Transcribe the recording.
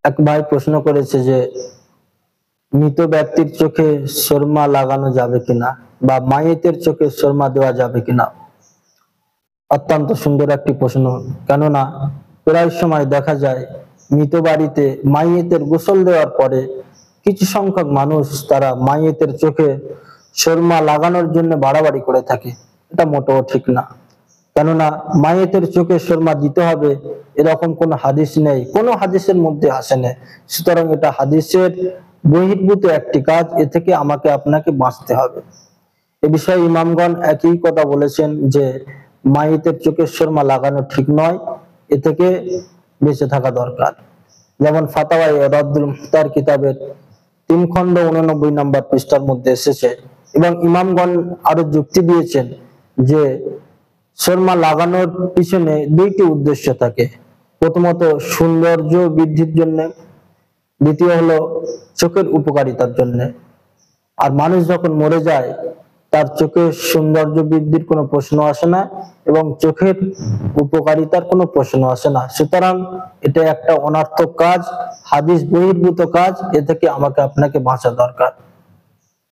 এক ভাই প্রশ্ন করেছে যে মৃত ব্যক্তির চোখে সুরমা লাগানো যাবে কিনা বা মাইয়েতের চোখে সুরমা দেওয়া যাবে কিনা। অত্যন্ত সুন্দর একটি প্রশ্ন। কেননা প্রায় সময় দেখা যায় মৃত বাড়িতে মাইয়েতের গোসল দেওয়ার পরে কিছু সংখ্যক মানুষ তারা মাইয়েতের চোখে সুরমা লাগানোর জন্য বাড়াবাড়ি করে থাকে। এটা মোটেও ঠিক না। কেননা মাইয়েতের চোখে সুরমা দিতে হবে এরকম কোনো হাদিস নেই, কোনো হাদিসের মধ্যে আসে না। সুতরাং এটা হাদিসের বহির্ভূত একটি কাজ, এ থেকে আমাকে আপনাকে বাঁচতে হবে। এ বিষয়ে ইমামগণ একই কথা বলেছেন যে মাইয়েতের চোখে সুরমা লাগানো ঠিক নয়, এ থেকে বেঁচে থাকা দরকার। যেমন ফাতাওয়ায়ে রাদ্দুল মুফতার কিতাবের 3 খণ্ড 89 নম্বর পৃষ্ঠার মধ্যে এসেছে। এবং ইমামগণ আরো যুক্তি দিয়েছেন যে সুরমা লাগানোর পিছনে 2টি উদ্দেশ্য থাকে। প্রথমত সৌন্দর্য বৃদ্ধির জন্য, দ্বিতীয় হলো চোখের উপকারিতার জন্য। আর মানুষ যখন মরে যায় তার চোখের সৌন্দর্য বৃদ্ধির কোনো প্রশ্ন আসে না এবং চোখের উপকারিতার কোনো প্রশ্ন আসে না। সুতরাং এটা একটা অনর্থক কাজ, হাদিস বহির্ভূত কাজ, এ থেকে আমাকে আপনাকে বাঁচা দরকার।